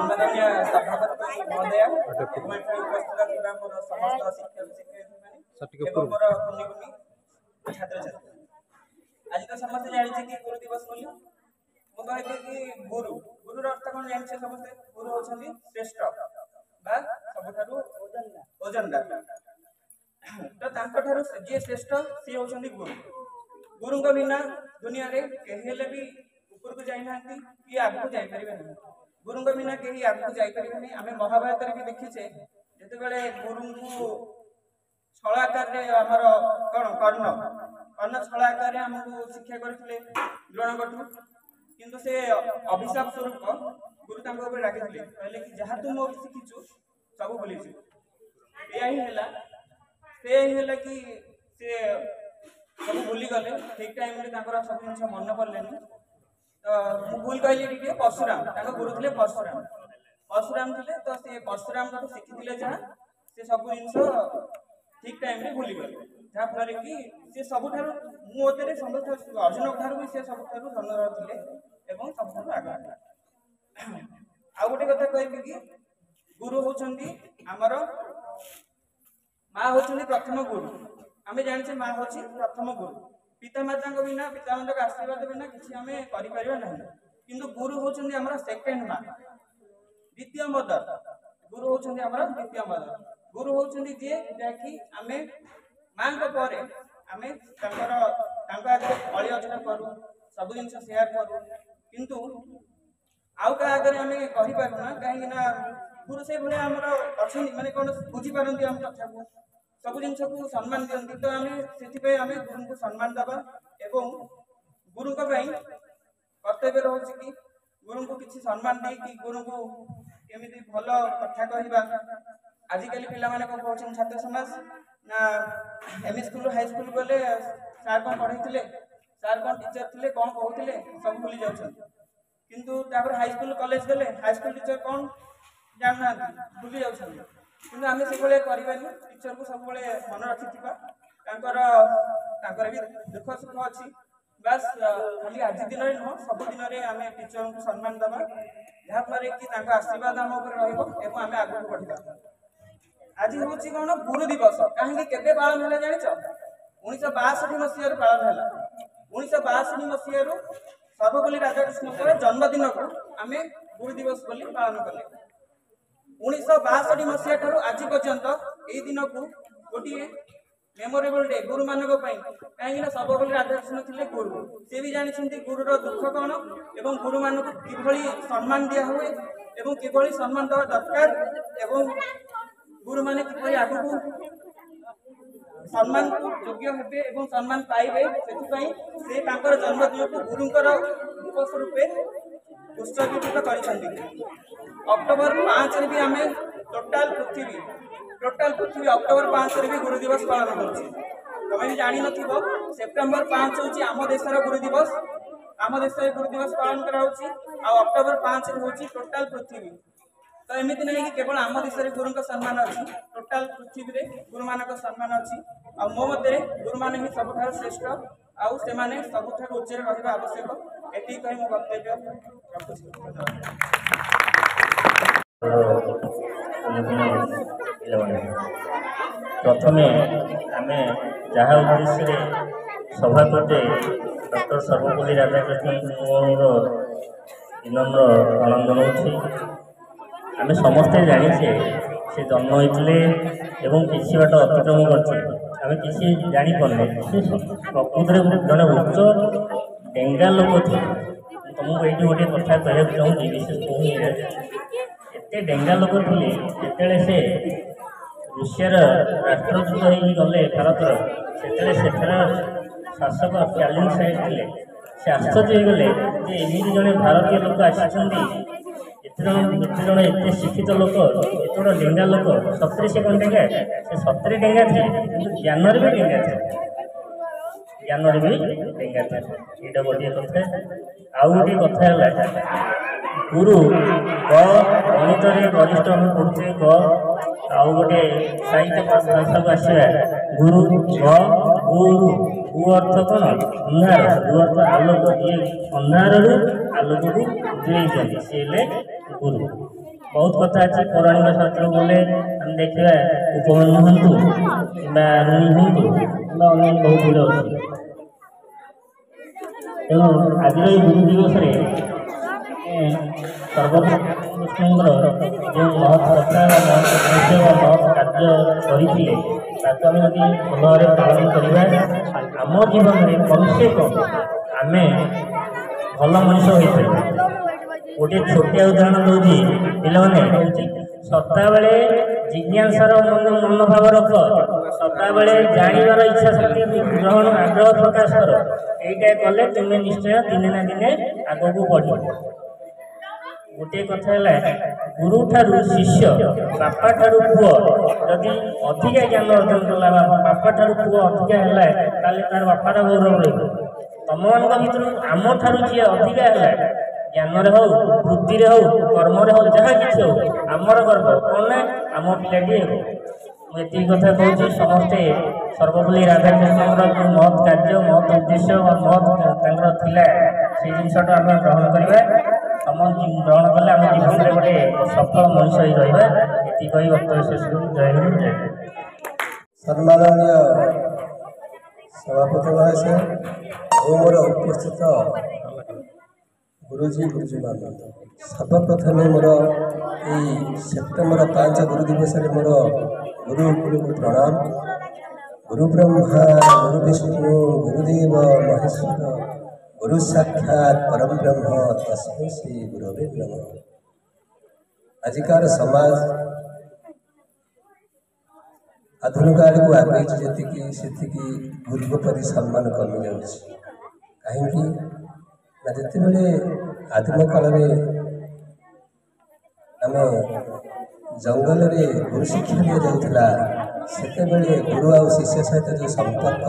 सम्माननीय सभापति महोदय उपस्थित मोर समस्त शिक्षक शिक्षयित्री मोर कुनि कुनि छात्र छात्री आज तो समस्त जानी कि गुरु दिवस बोली मु कहबी कि गुरु गुरुर अर्थ कौन जानी समस्त गुरु होछंती श्रेष्ठ बा सबठारु ओजनदार तो तांको ठारु जे श्रेष्ठ से होछंती गुरु गुरु को बिना दुनिया रे केहेले भी ऊपर को जाई नांती कि आगु जाई परिबे नहीं गुरु को बिना केही आगु जाई परिबे नहीं आमे महाभारत रे भी देखिछे जते बेले गुरु को छळाकार रे हमर कोन कर्ण कर्ण छळाकार रे हमकु शिक्षा करथिले द्रोणकटु किंतु से अभिशाप स्वरूप गुरु तांको ऊपर राखिथिले कहले कि जहा तुम मोर शिखिछु सब बोलिछु एही हैला से हैला कि से सब भूली गले ठीक टाइम रे तांकर सब जिंस मन पड़लेनी तो मु भूल कहली टिके परशुराम तांको गुरु थिले परशुराम थिले तो से परशुराम को शिखिथिले जहा से सब जिंस ठीक टाइम रे भूली गले जहा फल कि से सबठारु मु ओतरे समस्त अर्जुन ठारु भी से सबठारु धनर थिले एवं सबठारु आगा आ गोटे कथा कहबी कि गुरु होचंती हमर मां होचंती प्रथम गुरु आमे जानिछे मां होची प्रथम गुरु पिता माता को बिना पिता माता का आशीर्वाद बिना किसी आमे करि परिबा नहीं किंतु गुरु होचंती हमर सेकंड मां द्वितीय मदर गुरु होचंती हमर द्वितीय मदर गुरु होचंती जे जाकी आमे मां को परे आमे तांकर आगे अळि अचना करू सब जिंस शेयर करू किंतु आउ का आगे आमे कहि पारुना काहे ना गुरु से भले हमर अछि माने कोन बुझी पारंती हम कथा को सब जिनस को सम्मान दियंती तो आमे सेति पे आमे गुरु को सम्मान दबा एवं गुरु को पई कर्तव्य रहउछि कि गुरु को किछि सम्मान दे कि गुरु को केमिति भलो कथा कहिबा आजि काली पिला माने को कहउछन छात्र समाज ना एमई स्कूल हाई स्कूल गले सार कोन पढैथिले सार कोन टीचर थिले कोन कहउथिले सब भूली जाउछन किंतु तापर हाई स्कूल कॉलेज गले हाई स्कूल टीचर कोन जानना भूली जाउछन किंतु आमे से बोले करबानी टीचर को सब बोले मन रखिथिबा तांकर भी दुख सुख अछि बस खाली आज दिन रे न सब दिन रे आमे टीचर को सम्मान दबा जहा पर कि तांका आशीर्वाद हम ऊपर रहइबो एवं आमे आगु बढ़िबा आज होछि कोन गुरु दिवस काहे केबे पालन होला जानिछ 1962 मसिया रो पालन होला 1962 मसिया रो सर्वपल्ली राधाकृष्ण को जन्मदिन को आमे गुरु दिवस बोली पालन कले 1962 मसिया ठारू आज पर्यंत एई दिन को गोटिए मेमोरेबल डे गुरु मानक पई काहे ना सर्वपल्ली राधाकृष्ण थिले गुरु से भी जानि छथि गुरुर दुख कोन एवं गुरु मानक किभली सम्मान दिया हुए एवं किभली सम्मान दवा दरकार एवं गुरु माने किभली आगु को सम्मान को योग्य हेबे एवं सम्मान पाइबे सेति पई से तांकर जन्मदिन को गुरुंकर दिवस रूपे उत्सर्गित करिसथि अक्टोबर 5 रे भी आमे टोटल पृथ्वी अक्टोबर 5 रे भी गुरु दिवस पालन करछि तमे भी जानि नथिबो सेप्टेम्बर 5 होछि आम देशर गुरु दिवस आम देश रे गुरु दिवस पालन करा होछि आ अक्टोबर 5 रे होछि टोटल पृथ्वी तो एमिति नहीं कि केवल आम देश रे गुरु का सम्मान अछि टोटल पृथ्वी रे गुरु मानक सम्मान अछि आ मो मते गुरु माने ही सबठार श्रेष्ठ आउ से माने सबठार उच्चरे रहबा आवश्यक एति कहि मो वक्तव्य रखुछि प्रथमे आमे जहाँ उद्देश्य सभापति डॉक्टर सर्वपल्ली राधाकृष्ण विनम्र प्रणाम जनाऊँ आमे समस्ते जानिछे से जन्म होते एवं किसी बाट अतिक्रम करते किसी जापे से प्रकृत में जड़े उच्च डेंगा लोक थे तुमको ये गोटे कथा कहना चाहूँगी विशेष कहूँ एत डेंगा लोक थे जिते से रूसियार राष्ट्रदूत हो गले भारतर से शासक स्टालिन साहेब थे से आश्चर्य हो गले एमती जड़े भारतीय लोक आसी एत जन एत शिक्षित लोक एत बड़ डेंगा लोक सतरे से कौन डेंगा से सतरे डेंगा थे कि ज्ञान भी डेंगा थे ज्ञान भी डेंगा थे ये गोटे कथा आउ गोटे कथा है गुरु ग गणित गरिष्ठ हम पढ़ुचे ग आउ गोटे साहित्य भाषा को आसवा गुरु ग गुरु गु अर्थ कौन अंधार गु अर्थ आलोक ये अंधार आलोक को दूरे सी गुरु बहुत कथा अच्छी पौराणिक शास्त्र बोले हम देखा उपमन्यु हूँ कि रुणी हूँ कि अन्य बहुत गुड़ अच्छी तेणु आज गुरु दिवस सर्वकृष्णर जो महत् कथा महत् उद्देश्य महत् कार्य करते आम यदि भल भाव पालन करवा आम जीवन में कम से कम आम भल मनीष हो पार। गोटे छोटिया उदाहरण दूसरी पे सदा बेले जिज्ञासार मनोभाव रख सदा बेले जानवर इच्छा शक्ति ग्रहण आग्रह प्रकाश कर यहीटा कले तुम्हें निश्चय दिने ना दिने आग को बढ़। गोटे कथा है गुरु ठारू शिष्य बापा ठारू पुओ जदि अधिका ज्ञान अर्जन कला बापा ठारू पुओ अधिका है तार बापार गौरव रही तुम मान भर आम ठारू जी अधिका है ज्ञान हो बुद्धि हो कर्म हो जहाँ किसी हो आमर गर्व कौन ना आम पिलाटी हो। मुझे कथा कहूँ समस्ते सर्वपल्ली राधाकृष्ण जो महत् कार्य महत् उद्देश्य महत् थिला से जिनटा आम ग्रहण करवा आम ग्रहण कले आम जीवन में गोटे सफल मनीष हो रहा ये वक्तव्य शेष जय हिंद जय। सम्माननीय सभापति महाशय मोर उपस्थित गुरुजी गुरुजी मान सर्वप्रथम मोर यही सेप्टेम्बर 5 गुरु दिवस मोर गुरु गुरु प्रणाम। गुरु ब्रह्मा गुरु विष्णु गुरुदेव महेश्वर गुरु साक्षात परम ब्रह्म तस्मै श्री गुरवे नमः। आजिकार समाज आधुनिक आड़ को आगे जी गुरु प्रति सम्मान कमी जाऊँगी कहीं जिते आदिम काल आम जंगल में गुरु शिक्षा दि जाऊला से गुरु आ शिष्य सहित जो संपर्क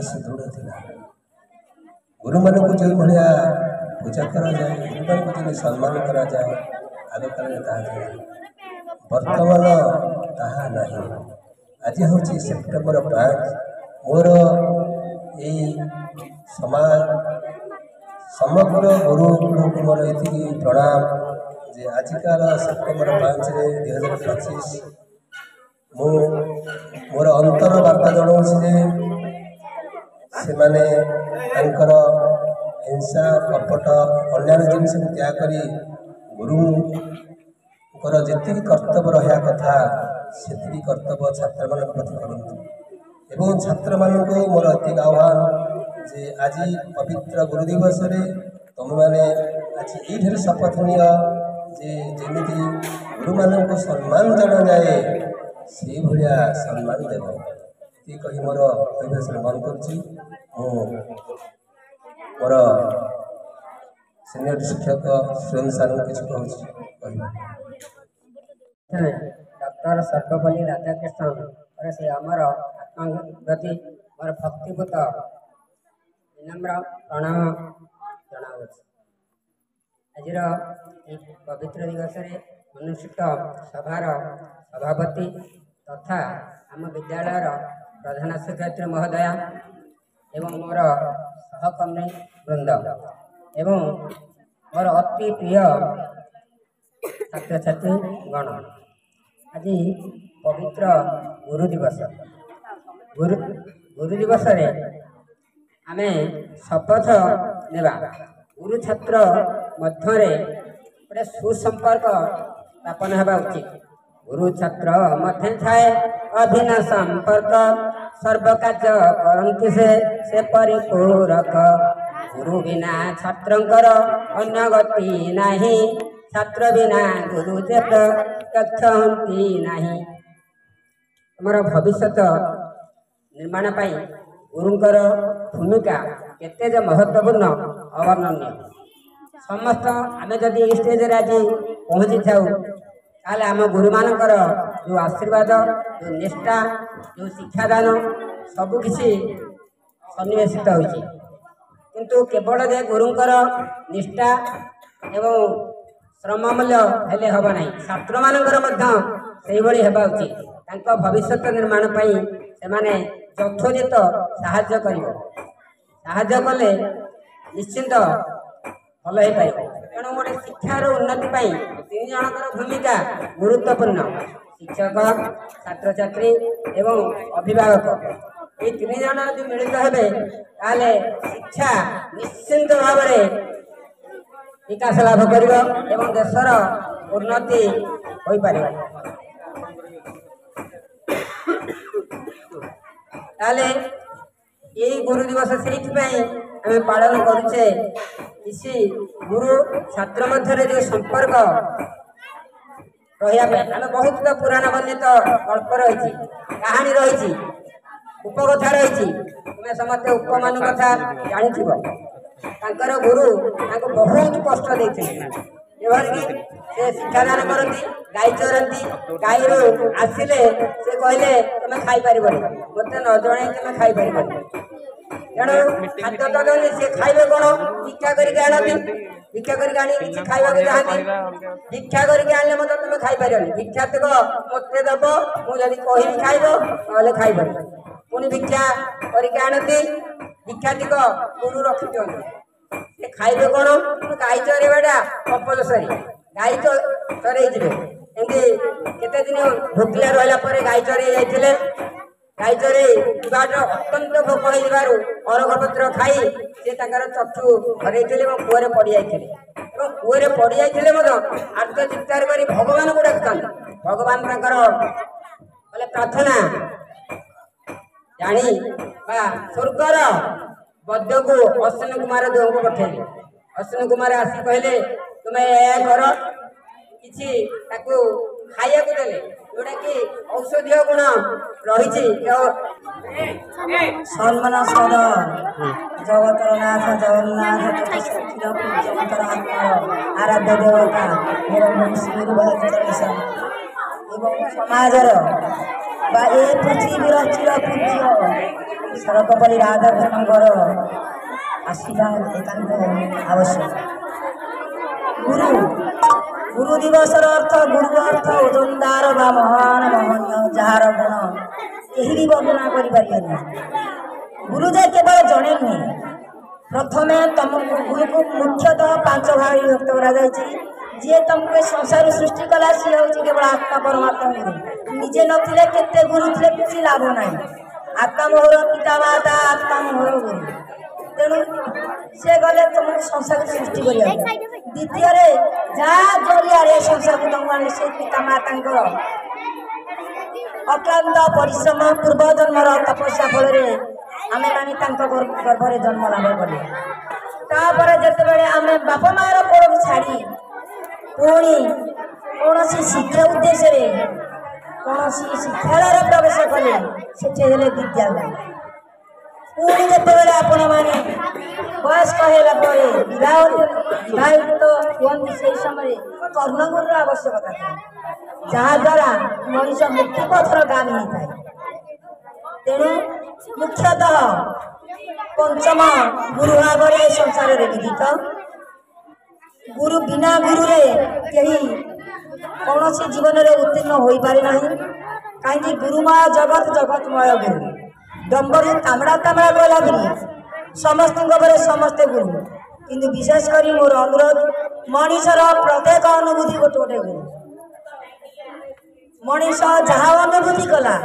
सुदृढ़ था। गुरु मान को जो भाया पूजा करा जाए गुरु मान को सम्मान करा जाए आग काल बर्तमान ताहा नहीं। आज हूँ सेप्टेम्बर 5 मोर यही समाज समग्र गुरु को मोर ये प्रणाम जे आजिकार सेप्टेम्बर 5 2025 मोर अंतर वार्ता जनाऊँगी से माने हिंसा कपट अन्य जिन त्याग कर गुरुंर जी कर्तव्य रहा कथा से कर्तव्य छात्र मान प्रति करते एवं छात्र मान मोर एति आह्वान जे आज पवित्र गुरु दिवस तुम मैंने आज ये शपथ निय जे जमी गुरु मान को सम्मान जना जाए से भाया सम्मान देव ये कही मोर अभ्यास बंद कर सीनियर शिक्षक सुरेन्द्र सार किसी कहूँ डॉक्टर सर्वपल्ली राधाकृष्ण और से आमर आत्मगति मोर भक्तिपूत विनम्र प्रणाम जनावु। आज पवित्र दिवस अनुष्ठित सभार सभापति तथा आम विद्यालय प्रधान शिक्षयित्री महोदया एवं मोर सहकर्मी वृंद एवं मोर अति प्रिय छात्र छात्री गण आज पवित्र गुरु दिवस गुरु दिवस आम शपथ नेबा गुरु छात्र मध्य गोटे सुसंपर्क स्थापन होगा उचित। गुरु छात्र मध्य थाए अभिन्न संपर्क सर्वकार्य करती से परिपूरक गुरु बिना छात्रंकर अन्य गति नहीं छात्र बिना गुरु जेत तथ्य हंती नहीं। आमर भविष्य निर्माण पाई गुरुंकर भूमिका केते महत्वपूर्ण अवर्णनीय। समस्त आम जदि स्टेज आज पहुँची था आम गुरु मानकर जो आशीर्वाद जो निष्ठा जो शिक्षादान सबकि सन्निवेशित होती किंतु केवल जे गुरुंकर निष्ठा एवं श्रम मूल्य हेले हम ना छात्र मानकर होगा उचित। भविष्य निर्माण पाई से माने यथोचित साहाय्य कले निश्चिंत भल हो पार। तेणु गोटे शिक्षार उन्नति पाई ତିନି ଜଣଙ୍କର ଭୂମିକା ଗୁରୁତ୍ୱପୂର୍ଣ୍ଣ। ଶିକ୍ଷକ, ଛାତ୍ରଛାତ୍ରୀ ଏବଂ ଅଭିଭାବକ এই ତିନି ଜଣ ଯଦି ମିଳିତ ହେବେ ତାହେଲେ ଶିକ୍ଷା ନିଶ୍ଚିନ୍ତ ଭାବରେ ବିକାଶ ଲାଭ କରିବ ଏବଂ ଦେଶର ଉନ୍ନତି ହୋଇପାରିବ। ତାହେଲେ এই গুরু দিবস সেইপাই আমি পালন করুছে কিছু গুরু ছাত্র মধ্যে যে সম্পর্ক রহা আমি বহুত পুরাণ বর্ণিত গল্প রয়েছে, কাহানী রয়েছে, উপকথা রয়েছে। তুমি সমস্তে উপমান কথা জানিথিব। তাଙ୍କର ଗୁରୁ ତାଙ୍କୁ ବହୁତ କଷ୍ଟ ଦେଇଥିଲେ। ଯେଭଳିକି ସେ ଶିକ୍ଷାଦାନ କରନ୍ତି, ଗାଈ ଚରାନ୍ତି, ଗାଈରୁ ଆସିଲେ ସେ କହିଲେ ତମେ ଖାଇପାରିବନି, ମୋତେ ନ ଜଣାଇ ତମେ ଖାଇପାରିବନି। ତେଣୁ ଖାଦ୍ୟ ତ ଦେଉନି, ସେ ଖାଇବେ କ'ଣ? ଭିକ୍ଷା କରିକି ଆଣନ୍ତି, ଭିକ୍ଷା କରିକି ଆଣି କିଛି ଖାଇବାକୁ ଚାହାନ୍ତି। ଭିକ୍ଷା କରିକି ଆଣିଲେ ମଧ୍ୟ ତମେ ଖାଇପାରିବନି, ଭିକ୍ଷାତିକ ମୋତେ ଦେବ, ମୁଁ ଯଦି କହିବି ଖାଇବ ନହେଲେ ଖାଇବନି। ପୁଣି ଭିକ୍ଷା କରିକି ଆଣନ୍ତି, ଭିକ୍ଷାତିକ ଗୁରୁ ରଖି ଦିଅନ୍ତି। ସେ ଖାଇବେ କ'ଣ? ଗାଈ ଚରେଇବାଟା କମ୍ପଲସରି, ଗାଈ ଚରେଇ ଯିବେ। ଏମିତି କେତେ ଦିନ ଭୋକିଲା ରହିଲା ପରେ ଗାଈ ଚରେଇ ଯାଇଥିଲେ। ଗାଈ ଚରେଇ ଯିବାର ଅତ୍ୟନ୍ତ ଭୋକ ହେଇଯିବାରୁ ଅରଗ ପତ୍ର ଖାଇ ସେ ତାଙ୍କର ଚକ୍ଷୁ ହରେଇଥିଲେ ଏବଂ କୂଅରେ ପଡ଼ିଯାଇଥିଲେ। ଏବଂ କୂଅରେ ପଡ଼ିଯାଇଥିଲେ ମଧ୍ୟ ଆର୍ତ ଚିତ୍କାର କରି ଭଗବାନଙ୍କୁ ଡାକୁଥାନ୍ତି। ଭଗବାନ ତାଙ୍କର ବୋଲେ ପ୍ରାର୍ଥନା ଜାଣି ବା ସ୍ୱର୍ଗର ବୈଦ୍ୟକୁ ଅଶ୍ୱିନୀ କୁମାର ଦେବଙ୍କୁ ପଠେଇଲେ। ଅଶ୍ୱିନୀ କୁମାର ଆସି କହିଲେ ତୁମେ ଏହା କର, କିଛି ତାକୁ ଖାଇବାକୁ ଦେଲେ, ଯୋଉଟାକି ଔଷଧୀୟ ଗୁଣ ରହିଛି। ସମ୍ମାନସ୍ପଦ ଜଗତର ନାଥ ଜଗନ୍ନାଥ ଶକ୍ତିର ଜଗତର ଆରାଧ୍ୟ ଦେବତା ଏବଂ ସମାଜର ବା ଏ ପୃଥିବୀର ଚିର ପୂଜ୍ୟ ସର୍ବପଲ୍ଲୀ ରାଧାକୃଷ୍ଣଙ୍କର ଆଶୀର୍ବାଦ ଏକାନ୍ତ ଆବଶ୍ୟକ। ଗୁରୁ ଦିବସର ଅର୍ଥ, ଗୁରୁ ଅର୍ଥ ଓଜନଦାର ବା ମହାନ ମହନୀୟ, ଯାହାର ଗୁଣ କେହି ବି ବର୍ଣ୍ଣନା କରିପାରିବେନି। ଗୁରୁ ଯେ କେବଳ ଜଣେ ନୁହେଁ। ପ୍ରଥମେ ତମକୁ ଗୁରୁକୁ ମୁଖ୍ୟତଃ 5 ଭାଗରେ ବିଭକ୍ତ କରାଯାଇଛି। ଯିଏ ତମକୁ ସଂସାର ସୃଷ୍ଟି କଲା ସିଏ ହେଉଛି କେବଳ ଆତ୍ମା ପରମାତ୍ମା ଗୁରୁ। ନିଜେ ନଥିଲେ କେତେ ଗୁରୁ ଥିଲେ କିଛି ଲାଭ ନାହିଁ। ଆତ୍ମା ମୋହର ପିତା ମାତା, ଆତ୍ମା ମୋହର ଗୁରୁ। ତେଣୁ ସେ ଗଲେ ତମକୁ ସଂସାର ସୃଷ୍ଟି କରିବାକୁ। ଦ୍ୱିତୀୟରେ ଯାହା ଜରିଆରେ ସଂସାରକୁ ତମକୁ ଆଣିଲେ ସେ ପିତା ମାତାଙ୍କର ଅକ୍ଲାନ୍ତ ପରିଶ୍ରମ, ପୂର୍ବ ଜନ୍ମର ତପସ୍ୟା ଫଳରେ ଆମେମାନେ ତାଙ୍କ ଗର୍ଭରେ ଜନ୍ମ ଲାଭ କଲେ। ତାପରେ ଯେତେବେଳେ ଆମେ ବାପା ମାଆର କୋଳକୁ ଛାଡ଼ି ପୁଣି କୌଣସି ଶିକ୍ଷା ଉଦ୍ଦେଶ୍ୟରେ କୌଣସି ଶିକ୍ଷାଳୟରେ ପ୍ରବେଶ କଲେ, ସେଠି ହେଲେ ବିଦ୍ୟାଳୟ। ପୁଣି ଯେତେବେଳେ ଆପଣମାନେ ବୟସ୍କ ହେଲା ପରେ ବିବାହିତ ହୁଅନ୍ତି, ସେହି ସମୟରେ କର୍ଣ୍ଣଗୁରୁର ଆବଶ୍ୟକତା ଥାଏ, ଯାହାଦ୍ୱାରା ମଣିଷ ମୃତ୍ୟୁ ପଥର ଗାମୀ ହେଇଥାଏ। ତେଣୁ ମୁଖ୍ୟତଃ ପଞ୍ଚମ ଗୁରୁ ଭାବରେ ଏ ସଂସାରରେ ବିଦିତ। ଗୁରୁ ବିନା ଗୁରୁରେ କେହି କୌଣସି ଜୀବନରେ ଉତ୍ତୀର୍ଣ୍ଣ ହୋଇପାରେ ନାହିଁ। କାହିଁକି? ଗୁରୁମୟ ଜଗତ, ଜଗତମୟ ଗୁରୁ। ଡମ୍ବରୁ ତାମଡ଼ା ତାମଡ଼ା ଗଲା ବୋଲି ସମସ୍ତଙ୍କ ଘରେ ସମସ୍ତେ ଗୁରୁ, କିନ୍ତୁ ବିଶେଷ କରି ମୋର ଅନୁରୋଧ, ମଣିଷର ପ୍ରତ୍ୟେକ ଅନୁଭୂତି ଗୋଟେ ଗୋଟେ ଗୁରୁ। ମଣିଷ ଯାହା ଅନୁଭୂତି କଲା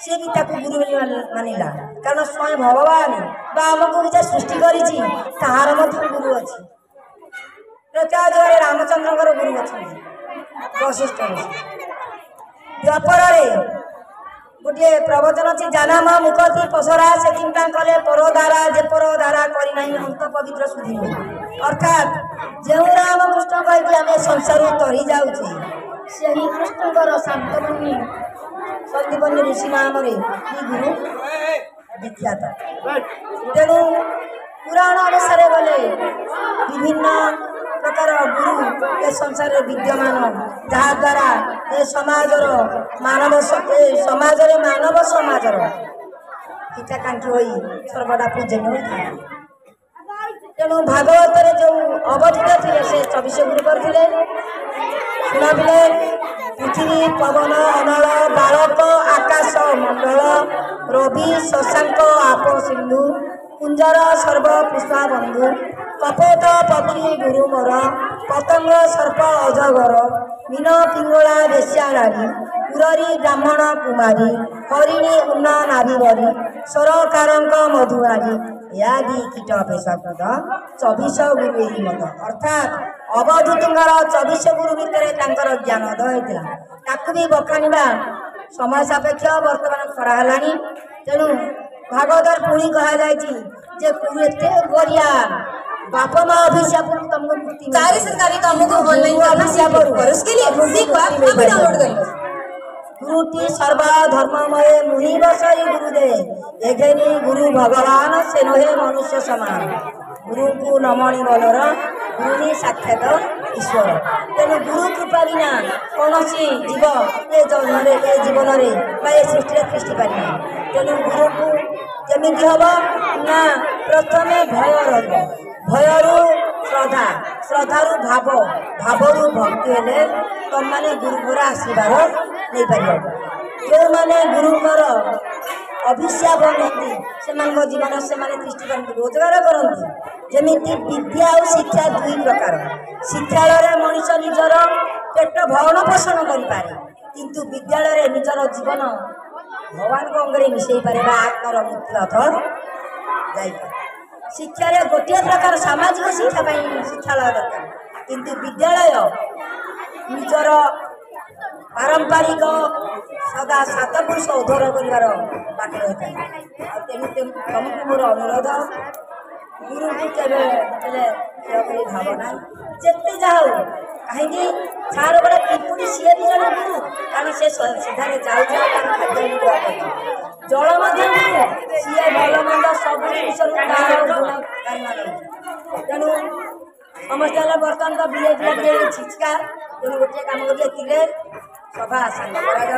ସିଏ ବି ତାକୁ ଗୁରୁ ବୋଲି ମାନିଲା। କାରଣ ସ୍ୱୟଂ ଭଗବାନ ବା ଆମକୁ ଯେ ସୃଷ୍ଟି କରିଛି ତାହାର ମଧ୍ୟ ଗୁରୁ ଅଛି। ତ୍ରେତୟାଯୁଗରେ ରାମଚନ୍ଦ୍ରଙ୍କର ଗୁରୁ ଅଛନ୍ତି, ବଶିଷ୍ଠ ଋଷି। ଦ୍ୱାପରରେ ଗୋଟିଏ ପ୍ରବଚନ ଅଛି, ଜାନାମ ମୁଖତି ପସରା ସେ ଚିନ୍ତା କଲେ ପରଦାରା, ଯେ ପରଦାରା କରିନାହିଁ ଅନ୍ତ ପବିତ୍ର ସୁଧୀ। ଅର୍ଥାତ୍ ଯେଉଁ ରାମକୃଷ୍ଣ କହିକି ଆମେ ସଂସାରରୁ ତରି ଯାଉଛେ, ସେହି କୃଷ୍ଣଙ୍କର ସନ୍ଦୀପନୀ ଋଷି ନାମରେ କି ଗୁରୁ ବିଖ୍ୟାତ। ତେଣୁ ପୁରାଣ ଅନୁସାରେ ଗଲେ ବିଭିନ୍ନ ପ୍ରକାର ଗୁରୁ ଏ ସଂସାରରେ ବିଦ୍ୟମାନ, ଯାହାଦ୍ୱାରା ଏ ସମାଜର ମାନବ ସମାଜର ହିତାକାଂକ୍ଷୀ ହୋଇ ସର୍ବଦା ପୂଜନୀୟ ହୋଇଥାଏ। ତେଣୁ ଭାଗବତରେ ଯେଉଁ ଅବଧିତ ଥିଲେ ସେ 24 ଗୁରୁ କରିଥିଲେ। ଶୁଣାବିଲେ ପୃଥିବୀ, ପବନ, ଅନଳ, ବାଳକ, ଆକାଶ ମଣ୍ଡଳ, ରବି, ଶଶାଙ୍କ, ଆପୋ ସିନ୍ଧୁ, କୁଞ୍ଜର ସର୍ବ ପୁଷ୍ପା ବନ୍ଧୁ, କପୋତ ପତ୍ନୀ ଗୁରୁ ମୋର ପତଙ୍ଗ ସର୍ପ ଅଜଗର ମୀନ ପିଙ୍ଗଳା ବେଶ୍ୟା ନାରୀ ପୁରରୀ ବ୍ରାହ୍ମଣ କୁମାରୀ ହରିଣୀ ଉନ୍ନ ନାଭିବରୀ ସରକାରଙ୍କ ମଧୁଆରୀ ଏହାଦି କୀଟ ପେଶକୁଦ 24 ଗୁରୁ ଏହି ମତ। ଅର୍ଥାତ୍ ଅବଧୂତଙ୍କର 24 ଗୁରୁ ଭିତରେ ତାଙ୍କର ଜ୍ଞାନ ଉଦୟ ହେଇଥିଲା। ତାକୁ ବି ବଖାଣିବା ସମୟ ସାପେକ୍ଷ ବର୍ତ୍ତମାନ କରାହେଲାଣି। ତେଣୁ ଭାଗବତରେ ପୁଣି କୁହାଯାଇଛି ଯେ ଏତେ ବଢିଆ बाप माँ अभिशाप तुमको मुक्ति सारे सरकारी कामों को ऑनलाइन करना सीखो और उसके लिए मुक्ति को आप अभी डाउनलोड कर लो। गुरुटी सर्व धर्ममय मुनि बसई गुरुदेव एघेनी गुरु भगवान से नहे मनुष्य समान गुरु को नमणी बलर गुरुनी साक्षात ईश्वर। तेणु गुरु कृपा बिना कौन जीव ए जन्म ए जीवन में सृष्टि सृष्टि पारे। तेणु गुरु को केमी हम ना प्रथम भय रही भयरू श्रद्धा श्रद्धारू भाव भावरू भक्ति हेले तुम मैंने गुरुपुर आशीर्वाद नहीं पार। जो मैंने गुरुकर अभिशाप नहीं से जीवन से दृष्टि रोजगार करती। जमीती विद्या और शिक्षा दुई प्रकार। शिक्षालय मनीष निजर पेट भरण पोषण करें किंतु विद्यालय निजर जीवन भगवान को अंगरे मिसई पारे आत्मर मुक्ति पथ जाए। शिक्षा गोटे प्रकार सामाजिक शिक्षा शिक्षालय दरकार किंतु विद्यालय निजर पारंपरिक सदा सात पुरुष उद्धार कर बाट रही है। तेणु तुमको मोर अनुरोध गुरु को केवे भावना जिते जाऊ कहीं छार बड़े पिपुड़ी सी भी जन गुरु कारण से सीधार जाऊ खाद्य जल सी भल मंद सब जिस गुण तेणु समस्त बर्तमान तो बिले छिचका तेणु गोटे कम कर सभा सांग कर